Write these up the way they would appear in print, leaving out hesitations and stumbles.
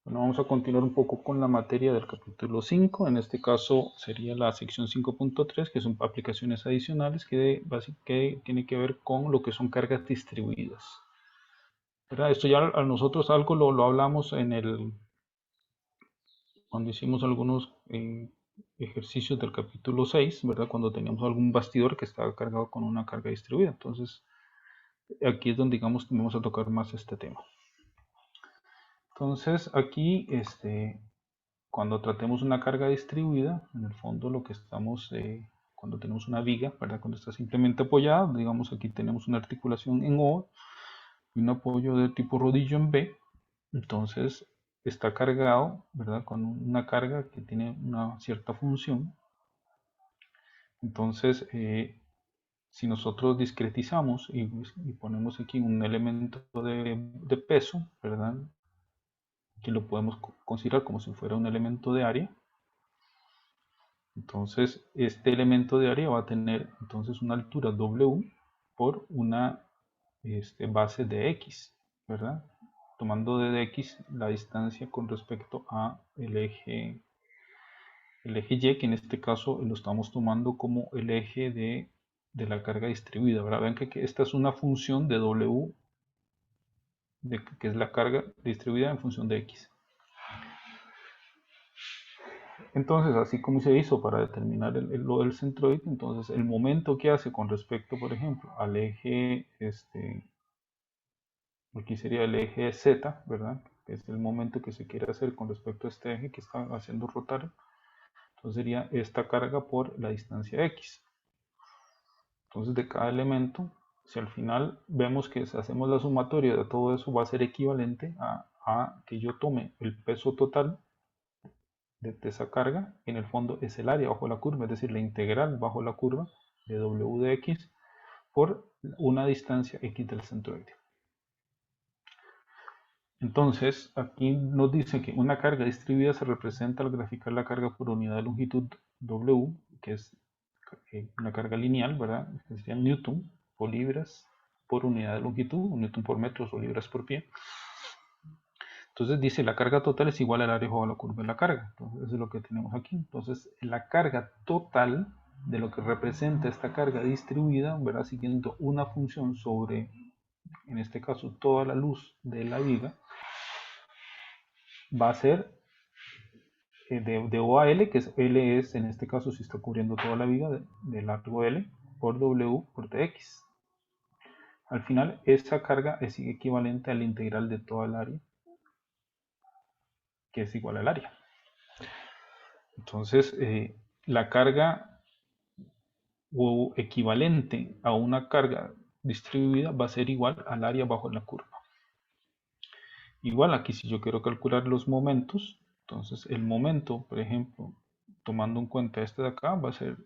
Bueno, vamos a continuar un poco con la materia del capítulo 5. En este caso sería la sección 5.3, que son aplicaciones adicionales que tiene que ver con lo que son cargas distribuidas. ¿Verdad? Esto ya a nosotros algo lo hablamos cuando hicimos algunos ejercicios del capítulo 6, ¿verdad? Cuando teníamos algún bastidor que estaba cargado con una carga distribuida. Entonces, aquí es donde, digamos, vamos a tocar más este tema. Entonces, aquí, cuando tratemos una carga distribuida, en el fondo lo que estamos, cuando tenemos una viga, ¿verdad? Cuando está simplemente apoyada, digamos aquí tenemos una articulación en O y un apoyo de tipo rodillo en B, entonces está cargado, ¿verdad? Con una carga que tiene una cierta función. Entonces, si nosotros discretizamos y ponemos aquí un elemento de peso, ¿verdad? Que lo podemos considerar como si fuera un elemento de área. Entonces, este elemento de área va a tener entonces una altura W por una base de X, ¿verdad? Tomando de X la distancia con respecto a el eje Y, que en este caso lo estamos tomando como el eje de la carga distribuida, ¿verdad? Ven que esta es una función de W, que es la carga distribuida en función de X. Entonces, así como se hizo para determinar lo del centroide, entonces el momento que hace con respecto, por ejemplo, al eje, aquí sería el eje Z, ¿verdad? Que es el momento que se quiere hacer con respecto a este eje que está haciendo rotar. Entonces sería esta carga por la distancia X. Entonces de cada elemento, si al final vemos que si hacemos la sumatoria de todo eso va a ser equivalente a que yo tome el peso total de esa carga, en el fondo es el área bajo la curva, es decir, la integral bajo la curva de W de X por una distancia X del centroide. Entonces, aquí nos dice que una carga distribuida se representa al graficar la carga por unidad de longitud W, que es una carga lineal, ¿verdad? Que sería Newton o libras por unidad de longitud, Newton por metros o libras por pie. Entonces dice la carga total es igual al área bajo la curva de la carga. Entonces eso es lo que tenemos aquí. Entonces la carga total de lo que representa esta carga distribuida, ¿verdad? Siguiendo una función sobre, en este caso, toda la luz de la viga, va a ser de O a L, que es L es, en este caso, si está cubriendo toda la viga de largo L, por W por Tx. Al final, esa carga es equivalente a la integral de toda el área, que es igual al área. Entonces, la carga o equivalente a una carga distribuida va a ser igual al área bajo la curva. Igual aquí si yo quiero calcular los momentos, entonces el momento, por ejemplo, tomando en cuenta este de acá, va a ser,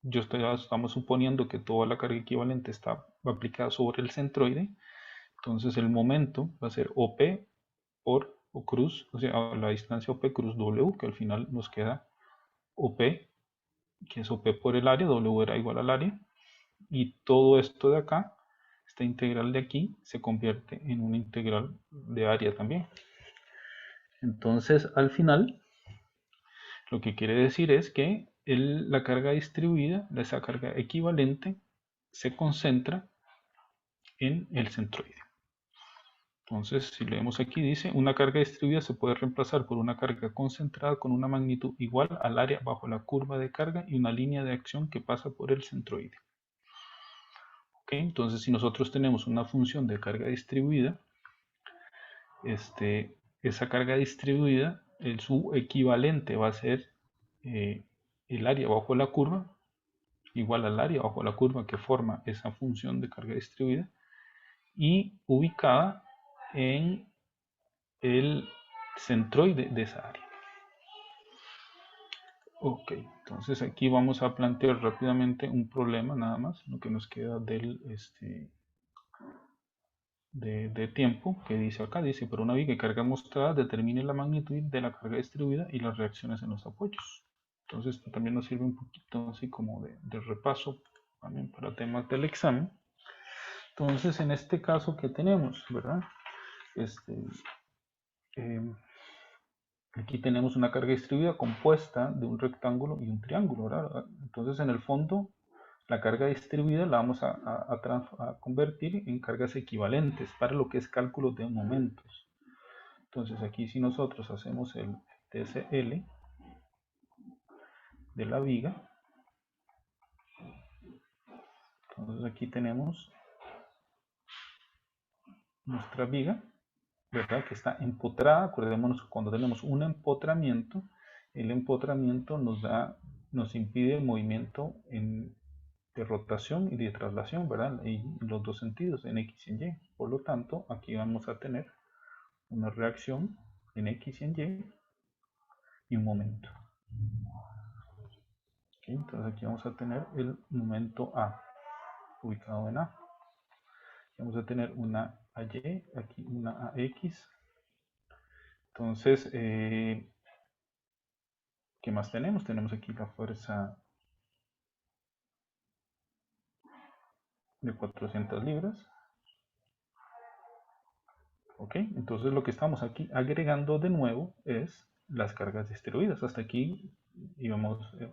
estamos suponiendo que toda la carga equivalente está aplicada sobre el centroide, entonces el momento va a ser OP por o cruz, o sea, la distancia OP cruz W, que al final nos queda OP, que es OP por el área, W era igual al área, y todo esto de acá, esta integral de aquí, se convierte en una integral de área también. Entonces, al final, lo que quiere decir es que la carga distribuida, esa carga equivalente, se concentra en el centroide. Entonces, si leemos aquí, dice, una carga distribuida se puede reemplazar por una carga concentrada con una magnitud igual al área bajo la curva de carga y una línea de acción que pasa por el centroide. ¿Okay? Entonces, si nosotros tenemos una función de carga distribuida, esa carga distribuida, su equivalente va a ser el área bajo la curva, igual al área bajo la curva que forma esa función de carga distribuida, y ubicada en el centroide de esa área. Ok, entonces aquí vamos a plantear rápidamente un problema nada más, lo que nos queda de tiempo, que dice acá, dice, por una viga de carga mostrada determine la magnitud de la carga distribuida y las reacciones en los apoyos. Entonces esto también nos sirve un poquito así como de repaso también para temas del examen. Entonces en este caso que tenemos, ¿verdad? Aquí tenemos una carga distribuida compuesta de un rectángulo y un triángulo, ¿verdad? Entonces en el fondo la carga distribuida la vamos a convertir en cargas equivalentes para lo que es cálculo de momentos. Entonces aquí si nosotros hacemos el TSL de la viga, entonces aquí tenemos nuestra viga, ¿verdad? Que está empotrada. Acordémonos que cuando tenemos un empotramiento, el empotramiento nos impide el movimiento de rotación y de traslación, ¿verdad? En los dos sentidos, en X y en Y. Por lo tanto, aquí vamos a tener una reacción en X y en Y y un momento. ¿Okay? Entonces aquí vamos a tener el momento A, ubicado en A. Vamos a tener una AY, aquí una AX. Entonces, ¿qué más tenemos? Tenemos aquí la fuerza de 400 libras. ¿Ok? Entonces lo que estamos aquí agregando de nuevo es las cargas distribuidas. Hasta aquí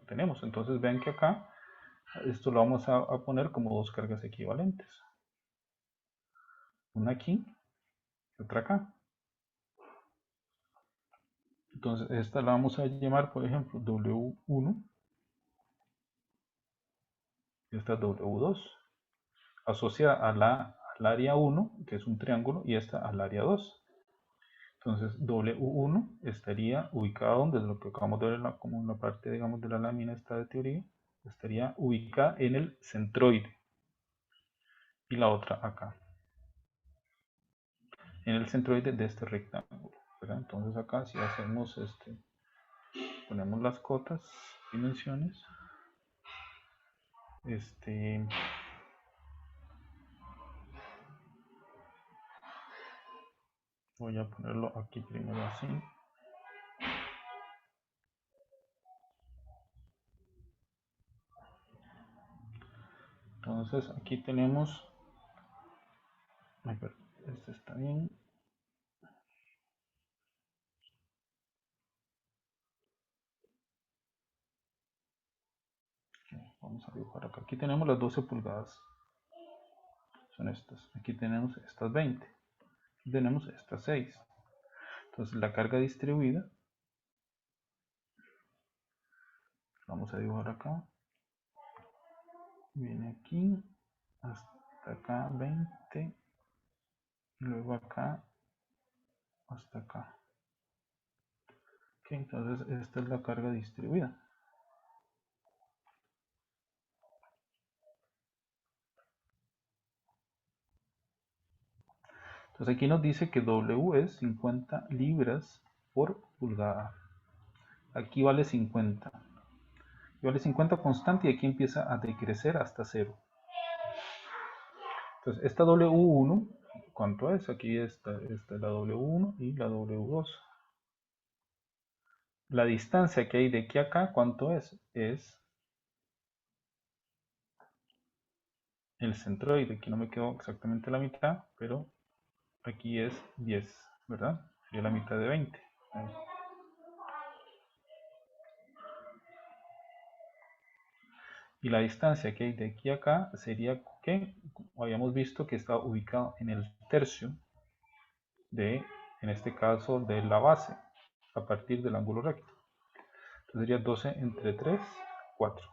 tenemos. Entonces vean que acá esto lo vamos a poner como dos cargas equivalentes. Una aquí y otra acá. Entonces esta la vamos a llamar, por ejemplo, W1 y esta W2. Asociada al área 1, que es un triángulo, y esta al área 2. Entonces W1 estaría ubicado donde lo que acabamos de ver como en la parte, digamos, de la lámina esta de teoría, estaría ubicada en el centroide. Y la otra acá, en el centroide de este rectángulo, ¿verdad? Entonces acá si hacemos ponemos las cotas, dimensiones, voy a ponerlo aquí primero así. Entonces aquí tenemos, este está bien. Vamos a dibujar acá. Aquí tenemos las 12 pulgadas. Son estas. Aquí tenemos estas 20. Aquí tenemos estas 6. Entonces la carga distribuida, vamos a dibujar acá. Viene aquí hasta acá 20. Y luego acá hasta acá. Okay, entonces esta es la carga distribuida. Entonces aquí nos dice que W es 50 libras por pulgada. Aquí vale 50. Vale 50 constante y aquí empieza a decrecer hasta 0. Entonces esta W1, ¿cuánto es? Aquí está la W1 y la W2. La distancia que hay de aquí a acá, ¿cuánto es? Es el centroide. Aquí no me quedó exactamente la mitad, pero aquí es 10, ¿verdad? Sería la mitad de 20. Ahí. Y la distancia que hay de aquí a acá sería que habíamos visto que está ubicado en el tercio de, en este caso, de la base, a partir del ángulo recto. Entonces sería 12 entre 3, 4.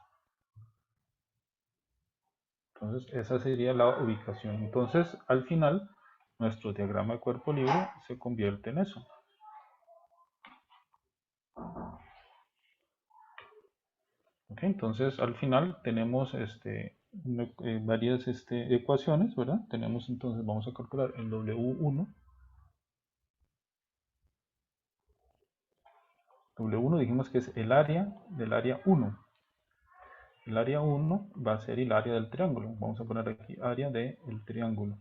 Entonces esa sería la ubicación. Entonces al final nuestro diagrama de cuerpo libre se convierte en eso. Okay, entonces al final tenemos varias ecuaciones, ¿verdad? Tenemos entonces, vamos a calcular el W1. W1 dijimos que es el área del área 1. El área 1 va a ser el área del triángulo. Vamos a poner aquí área del triángulo.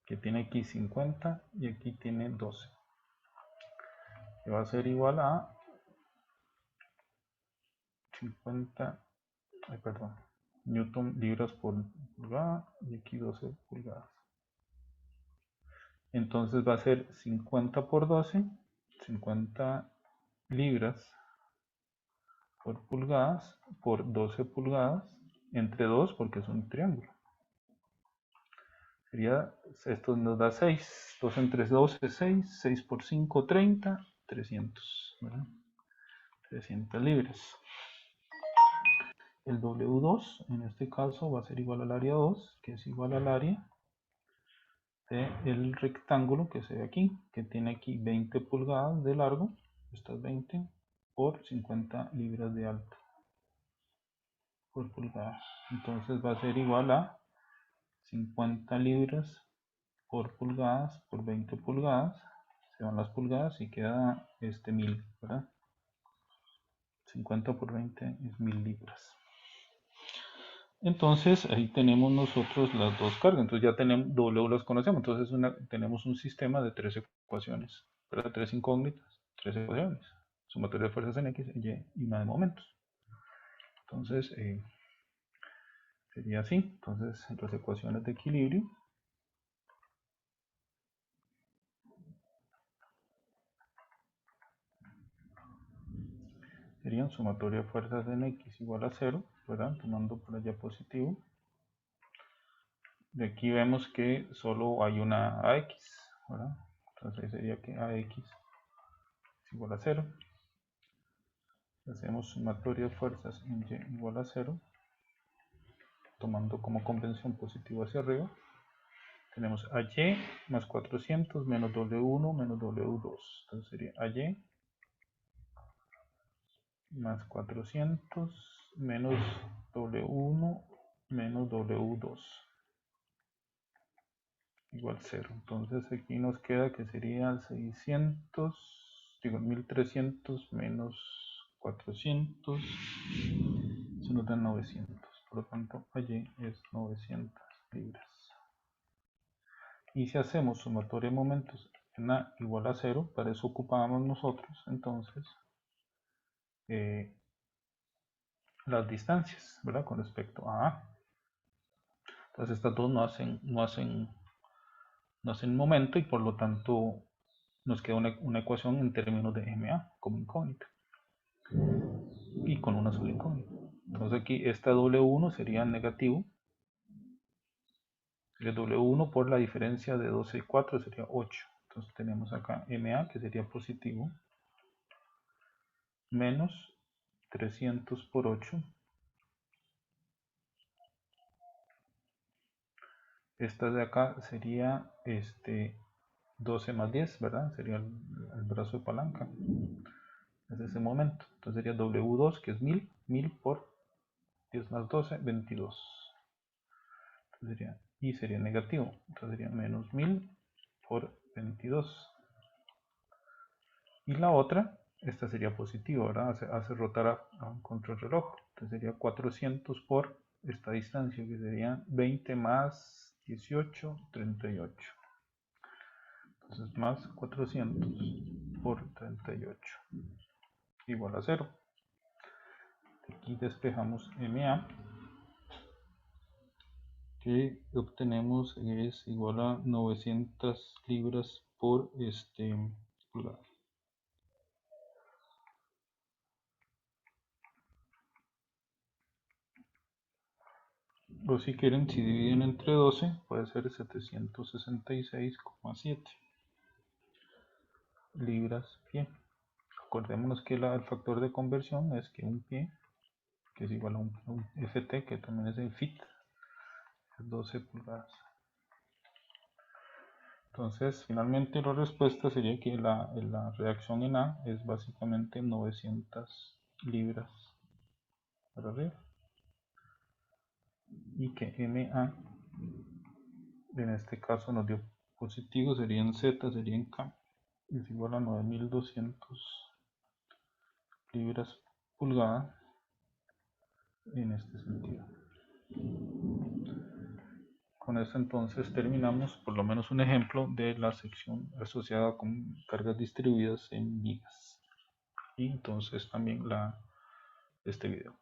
Que tiene aquí 50 y aquí tiene 12. Que va a ser igual a 50, perdón, newton libras por pulgada y aquí 12 pulgadas. Entonces va a ser 50 por 12, 50 libras por pulgadas por 12 pulgadas entre 2 porque es un triángulo. Sería, esto nos da 6, 2 entre 2 es 6, 6 por 5, 30, 300, ¿verdad? 300 libras. El W2 en este caso va a ser igual al área 2, que es igual al área del rectángulo que se ve aquí, que tiene aquí 20 pulgadas de largo, estas 20 por 50 libras de alto por pulgada. Entonces va a ser igual a 50 libras por pulgadas por 20 pulgadas. Se van las pulgadas y queda 1000, ¿verdad? 50 por 20 es 1000 libras. Entonces ahí tenemos nosotros las dos cargas. Entonces ya tenemos, W las conocemos. Entonces tenemos un sistema de 3 ecuaciones, ¿verdad? 3 incógnitas, 3 ecuaciones. Sumatoria de fuerzas en X, Y y una de momentos. Entonces sería así. Entonces las ecuaciones de equilibrio serían sumatoria de fuerzas en X igual a 0, ¿verdad? Tomando por allá positivo. De aquí vemos que solo hay una AX, ¿verdad? Entonces ahí sería que AX es igual a 0. Hacemos sumatoria de fuerzas en Y igual a 0, tomando como convención positivo hacia arriba. Tenemos AY más 400 menos W1 menos W2. Entonces sería AY más 400 menos W1 menos W2 igual 0. Entonces aquí nos queda que sería 1300 menos 400, se nos da 900. Por lo tanto, allí es 900 libras. Y si hacemos sumatoria de momentos en A igual a 0, para eso ocupábamos nosotros entonces las distancias, ¿verdad? Con respecto a A. Entonces estas dos no hacen momento y por lo tanto nos queda una ecuación en términos de MA como incógnita y con una sola incógnita. Entonces aquí esta W1 sería negativo, sería W1 por la diferencia de 12 y 4 sería 8. Entonces tenemos acá MA que sería positivo menos 300 por 8. Esta de acá sería 12 más 10, ¿verdad? Sería el brazo de palanca. Es ese momento. Entonces sería W2 que es 1000, 1000 por 10 más 12, 22. Y sería negativo. Entonces sería menos 1000 por 22. Y la otra, esta sería positiva, ¿verdad? Hace rotar a un contrarreloj. Entonces sería 400 por esta distancia, que sería 20 más 18, 38. Entonces más 400 por 38 igual a 0. Aquí despejamos MA, que obtenemos es igual a 900 libras por pulgada. O si quieren, si dividen entre 12, puede ser 766,7 libras pie. Acordémonos que el factor de conversión es que un pie, que es igual a un FT, que también es el fit, es 12 pulgadas. Entonces, finalmente la respuesta sería que la reacción en A es básicamente 900 libras para arriba. Y que MA, en este caso nos dio positivo, sería en Z, sería en K, es igual a 9200 libras pulgada en este sentido. Con esto entonces terminamos por lo menos un ejemplo de la sección asociada con cargas distribuidas en vigas. Y entonces también este video.